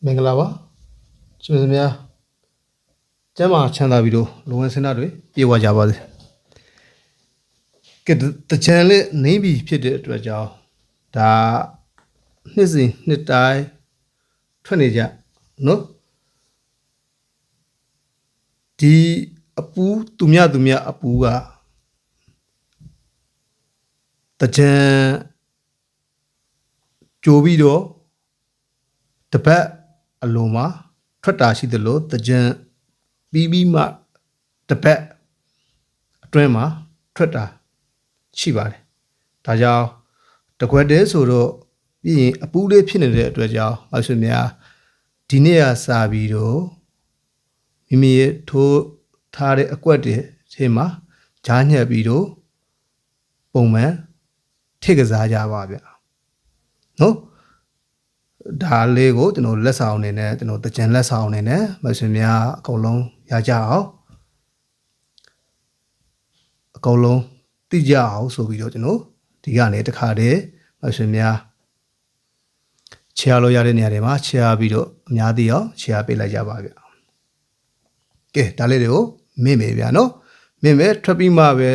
မင်္ဂလာပါရှင်စများကျမ်းမာချမ်းသာပြီးတော့လူဝင်စင်တာတွေပြေဝကြပါစေကဲတချမ်းလေးနေပြီဖြစ်တဲ့အတွက်ကြောင့်ဒါနှစ်စဉ်နှစ်တိုင်းထွက်နေကြနော်ဒီအပူသူမြအပူကတချမ်းကြိုပြီးတော့တပတ်အလုံးမှာထွက်တာရှိတယ်လို့တကြံပြီးမှတပတ်အတွင်းမှာထွက်တာရှိပါတယ်ဒါကြောင့်တကွက်တဲဆိုတော့ပြီးရင်အပူလေးဖြစ်နေတဲ့အတွက်ကြောင့်အဆွေများဒီနေ့ကစပြီးတော့မိမိရဲ့ထိုးထားတဲ့အကွက်တွေထဲမှာဂျားညက်ပြီးတော့ပုံမှန်ထိကစားကြပါဗျနော်ဒါလေးကိုကျွန်တော်လက်ဆောင်အနေနဲ့ကျွန်တော်တကြံလက်ဆောင်အနေနဲ့မဆွေများအကုန်လုံးရကြအောင်အကုန်လုံးသိကြအောင်ဆိုပြီးတော့ကျွန်တော်ဒီကနေတခါတည်းမဆွေများချေရလို့ရတဲ့နေရာတွေမှာချေရပြီးတော့အများသိအောင်ချေရပေးလိုက်ကြပါဗျကဲဒါလေးတွေကိုမင်းမေဗျာနော်မင်းမေထွက်ပြီးမှပဲ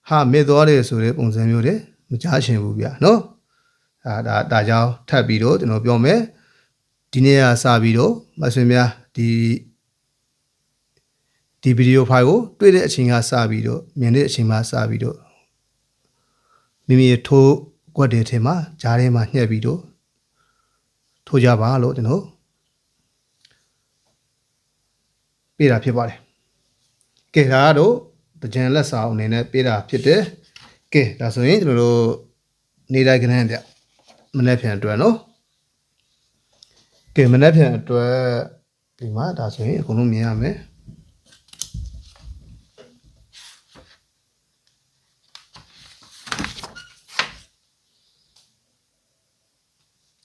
ဟာမေသွားတယ်ဆိုတဲ့ပုံစံမျိုးတွေမကြားချင်ဘူးဗျာနော်ဒါကြောင့်ထပ်ပြီးတော့ကျွန်တော်ပြောမယ်ဒီနေ့ကစပြီးတော့မဆွေများဒီဗီဒီယိုဖိုင်ကိုတွေ့တဲ့အချိန်ကစပြီးတော့မြင်တဲ့အချိန်မှာစပြီးတော့မိမိထိုးကွက်တွေထဲမှာဂျားထဲမှာညှက်ပြီးတော့ထိုးကြပါလို့ကျွန်တော်ပေးတာဖြစ်ပါတယ်ကဲဒါကတော့တကြံလက်ဆောင်အနေနဲ့ပေးတာဖြစ်တယ်ကဲဒါဆိုရင်ကျွန်တော်တို့နေတိုင်းကနန်းပြမနေ့ပြန်အတွက်နော်ကဲမနေ့ပြန်အတွက်ဒီမှာဒါဆိုရင်အကုန်လုံးမြင်ရမယ်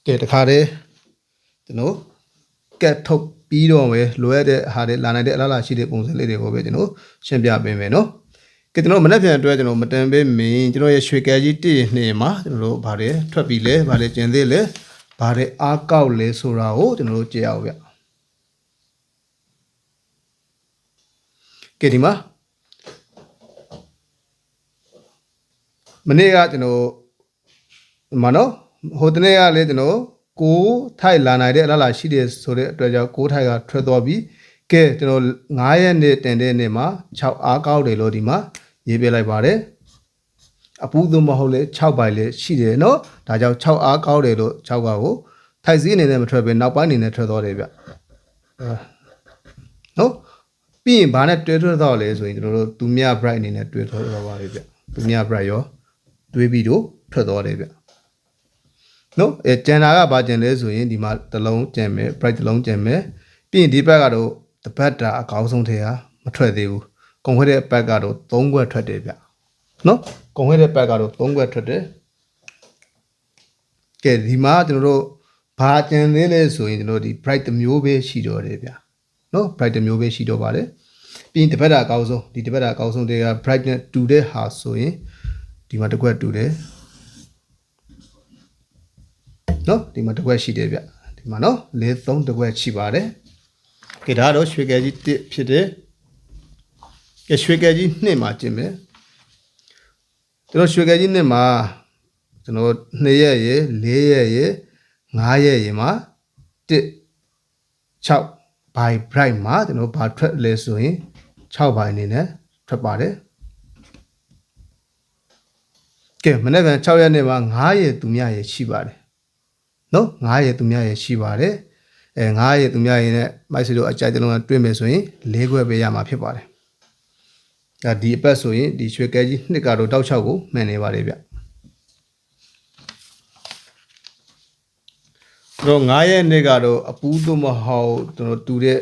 ကဲတခါတည်းကျွန်တော်ကတ်ထုတ်ပြီးတော့ပဲလိုရတဲ့ဟာတွေလာနိုင်တဲ့အလားလာရှိတဲ့ပုံစံလေးတွေကိုပဲကျွန်တော်ရှင်းပြပေးမယ်နော်ကဲကျွန်တော်မနေ့ပြန်အတွက်ကျွန်တော်မတန်ပေးမင်းကျွန်တော်ရဲ့ရွှေကဲကြီး1နှစ်မှာကျွန်တော်တို့ဗာတယ်ထွက်ပြီးလဲဗာတယ်ကျင်သေးလဲဗာတယ်အားကောက်လဲဆိုတာကိုကျွန်တော်တို့ကြည့်အောင်ဗျကဲဒီမှာမနေ့ကကျွန်တော်ဒီမှာနော်ဟိုတနေ့ကလေကျွန်တော်ကိုထိုက်လာနိုင်တဲ့အလားလာရှိတယ်ဆိုတဲ့အတွက်ကြောင့်ကိုထိုက်ကထွက်သွားပြီးကဲကျွန်တော်9ရက်နေ့တင်တဲ့နေ့မှာ6အားကောက်တယ်လို့ဒီမှာရေးပြလိုက်ပါတယ်အပူသွမဟုတ်လေ6ပိုင်လေရှိတယ်နော်ဒါကြောင့်6အားကောက်တယ်လို့6ကကိုထိုက်စည်းအနေနဲ့မထွက်ဘဲနောက်ပိုင်းအနေနဲ့ထွက်သွားတယ်ဗျနော်ပြီးရင်ဘာနဲ့တွဲထွက်သွားလဲဆိုရင်ကျွန်တော်တို့သူမြ bright အနေနဲ့တွဲထွက်သွားပါလိမ့်ဗျသူမြ bright ရောတွေးပြီးတော့ထွက်သွားတယ်ဗျနော်ကျန်တာကဘာကျန်လဲဆိုရင်ဒီမှာတစ်လုံးကျန်မယ် bright တစ်လုံးကျန်မယ်ပြီးရင်ဒီဘက်ကတော့တပတ်တာအကောင်းဆုံးထဲဟာမထွက်သေးဘူးကုန်ခွဲတဲ့ဘက်ကတော့3ခွက်ထွက်တယ်ဗျနော်ကုန်ခွဲတဲ့ဘက်ကတော့3ခွက်ထွက်တယ်ကဲဒီမှာကျွန်တော်တို့ဘာကျန်သေးလဲဆိုရင်ကျွန်တော်ဒီ bright တစ်မျိုးပဲရှိတော့တယ်ဗျနော် bright တစ်မျိုးပဲရှိတော့ပါတယ်ပြီးရင်တပတ်တာအကောင်းဆုံးဒီတပတ်တာအကောင်းဆုံးတွေက bright နဲ့တူတဲ့ဟာဆိုရင်ဒီမှာတစ်ခွက်တူတယ်နော်ဒီမှာတစ်ခွက်ရှိတယ်ဗျဒီမှာနော်3တစ်ခွက်ရှိပါတယ်ကဲဒါတော့ရွှေကဲကြီး1ဖြစ်တယ်ကဲရွှေကဲကြီး2မှာကျင်မယ်ကျွန်တော်ရွှေကဲကြီး2မှာကျွန်တော်2ရက်ရယ်4ရက်ရယ်5ရက်ရယ်မှာ6 by bright မှာကျွန်တော်ဘာထွက်လဲဆိုရင်6 by အနေနဲ့ထွက်ပါတယ်ကဲမနေ့က6ရက်နေ့မှာ9ရက်သူမြရယ်ရှိပါတယ်နော်9ရက်သူမြရယ်ရှိပါတယ်9ရက်သူမြရယ်နဲ့မိုက်စီတို့အကြိုက်တလုံးကတွင်းမယ်ဆိုရင်4ခွက်ပဲရမှာဖြစ်ပါတယ်ဒါဒီအပတ်ဆိုရင်ဒီရွှေကဲကြီး2ကတော့တောက်6ကိုမှန်နေပါတယ်ဗျတော့9ရက်နေ့ကတော့အပူးသို့မဟုတ်ကျွန်တော်တူတဲ့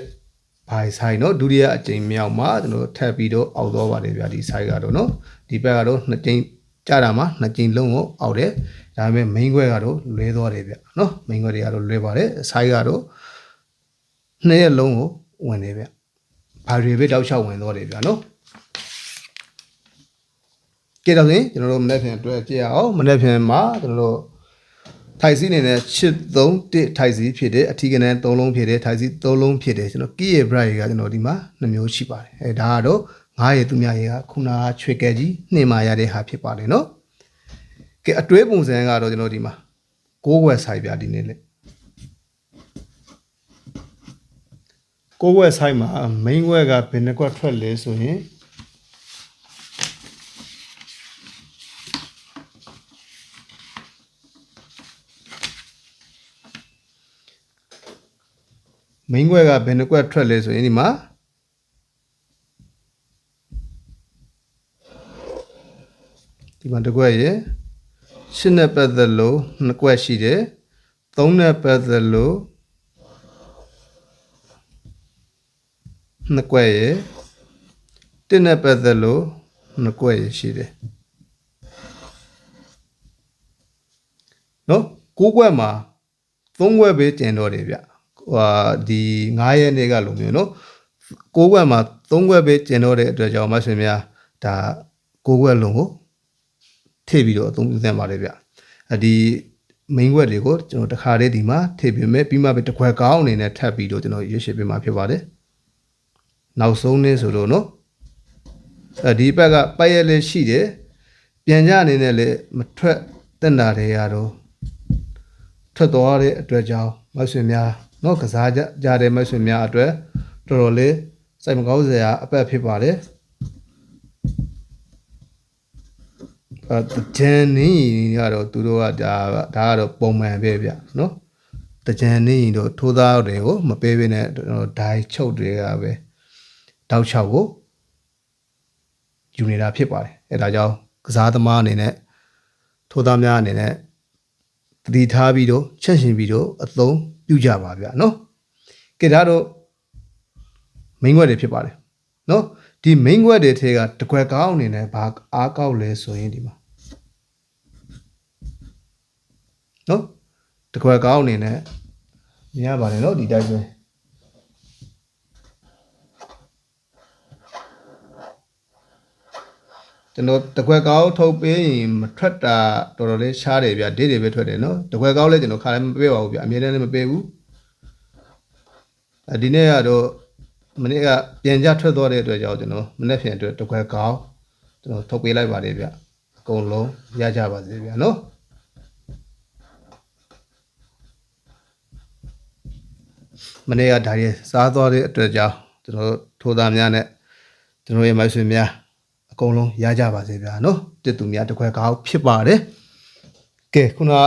ဘိုင်ဆိုင်နော်ဒုတိယအကြိမ်မြောက်မှာကျွန်တော်ထပ်ပြီးတော့အောက်သွားပါတယ်ဗျဒီဆိုင်ကတော့နော်ဒီဘက်ကတော့2ကြိမ်ကြတာမှာ2ကြိမ်လုံးကိုအောက်တယ်ဒါပေမဲ့ main ခွဲကတော့လွဲသွားတယ်ဗျနော် main ခွဲတွေကတော့လွဲပါတယ်ဆိုင်ကတော့2ရက်လုံးကိုဝင်တယ်ဗျဘာတွေပဲတောက်လျှောက်ဝင်သွားတယ်ဗျနော်ကဲတော့ရင်ကျွန်တော်တို့မနေ့ပြန်အတွက်ကြည့်ရအောင်မနေ့ပြန်မှာကျွန်တော်တို့ ထိုင်စီနေနဲ့ချစ်3 1ထိုင်စီဖြစ်တယ်အထီးကနေ3လုံးဖြစ်တယ်ထိုင်စီ3လုံးဖြစ်တယ်ကျွန်တော် key ရဲ့ bright ကကျွန်တော်ဒီမှာ2မျိုးရှိပါတယ်ဒါကတော့9ရဲ့သူများရဲ့ကခုနကချွေကဲကြီးနှင်မာရတဲ့ဟာဖြစ်ပါတယ်နော်ကဲအတွဲပုံစံကတော့ကျွန်တော်ဒီမှာ6ခွက်ဆိုင်ပြဒီနေ့လေ6ခွက်ဆိုင်မှာ main ခွက်ကဘယ်နှခွက်ထွက်လဲဆိုရင်မိန်းခွက်ကဘယ်နှကွက်ထွက်လဲဆိုရင်ဒီမှာတစ်ကွက်ရယ်8နဲ့ပတ်သက်လို့2ကွက်ရှိတယ်3နဲ့ပတ်သက်လို့2ကွက်ရယ်1နဲ့ပတ်သက်လို့2ကွက်ရယ်ရှိတယ်နော်6ကွက်မှာ3ကွက်ပဲကျန်တော့တယ်ဗျဒီ9ရက်နေ့ကလိုမျိုးနော်6ခွက်မှာ3ခွက်ပဲကျင်တော့တဲ့အတွက်ကြောင့်မဆွေများဒါ6ခွက်လုံးကိုထည့်ပြီးတော့အသုံးပြုသင့်ပါတယ်ဗျဒီ main ခွက်တွေကိုကျွန်တော်တခါတည်းဒီမှာထည့်ပေးမယ်ပြီးမှပဲတစ်ခွက်ကောင်းအနေနဲ့ထပ်ပြီးတော့ကျွန်တော်ရွေးချယ်ပေးမှာဖြစ်ပါတယ်နောက်ဆုံးနေ့ဆိုတော့နော်ဒီဘက်ကပိုက်ရက်လေးရှိတယ်ပြန်ကြအနေနဲ့လည်းမထွက်တက်တာတွေရတော့ထွက်သွားတဲ့အတွက်ကြောင့်မဆွေများနော်ကစားကြတဲ့မိတ်ဆွေများအတွက်တော်တော်လေးစိတ်မကောင်းစရာအပတ်ဖြစ်ပါတယ်တကြံနေကတော့သူတို့ကဒါကတော့ပုံမှန်ပဲဗျနော်တကြံနေတော့ထိုးသားတွေကိုမပေးဘဲနဲ့ဒိုင်ချုပ်တွေကပဲတောက်ချောက်ကိုယူနေတာဖြစ်ပါတယ်အဲဒါကြောင့်ကစားသမားအနေနဲ့ထိုးသားများအနေနဲ့တတိထားပြီးတော့ချက်ရှင်ပြီးတော့အသုံးပြုကြပါဗျာနော်ကဲဒါတော့ main ခွက်တွေဖြစ်ပါတယ်နော်ဒီ main ခွက်တွေထဲကတစ်ခွက်ကောင်းအနေနဲ့ဘာအားကောက်လဲဆိုရင်ဒီမှာနော်တစ်ခွက်ကောင်းအနေနဲ့မြင်ရပါတယ်နော်ဒီတိုင်းပဲကျွန်တော်တစ်ခွက်ကောင်းထုတ်ပေးရင်မထွက်တာတော်တော်လေးရှားတယ်ဗျဒေးတွေပဲထွက်တယ်နော်တစ်ခွက်ကောင်းလဲကျွန်တော်ခါလည်းမပေးပါဘူးဗျအမြဲတမ်းလည်းမပေးဘူးဒီနေ့ကတော့မနေ့ကပြန်ကြထွက်သွားတဲ့အတွက်ကြောင့်ကျွန်တော်မနေ့ပြန်အတွက်တစ်ခွက်ကောင်းကျွန်တော်ထုတ်ပေးလိုက်ပါတယ်ဗျအကုန်လုံးရကြပါစေဗျနော်မနေ့ကဒါရီစားသွားတဲ့အတွက်ကြောင့်ကျွန်တော်ထိုးသားများနဲ့ကျွန်တော်ရဲ့မိုက်ဆွေများအကုန်လုံးရကြပါစေဗျာနော်တစ်သူများတစ်ခွက်ကောင်းဖြစ်ပါတယ်ကဲခုနက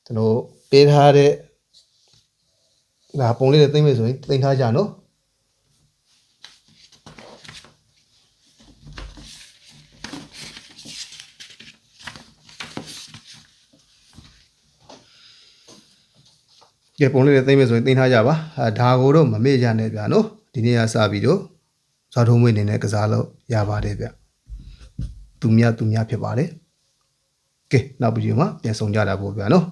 ကျွန်တော်ပေးထားတဲ့ဒါပုံလေးတွေသိမ့်မယ်ဆိုရင်သိမ့်ထားကြနော်ကဲပုံလေးတွေသိမ့်မယ်ဆိုရင်သိမ့်ထားကြပါဒါကိုတော့မမေ့ကြနဲ့ဗျာနော်ဒီနေ့ကစပြီးတော့ဇာထုံးမွေးနေနဲ့ကစားလို့ရပါတယ်ဗျသူများဖြစ်ပါတယ်ကဲနောက်ဗီဒီယိုမှာပြန်ဆောင်ကြတာပေါ့ဗျာနော်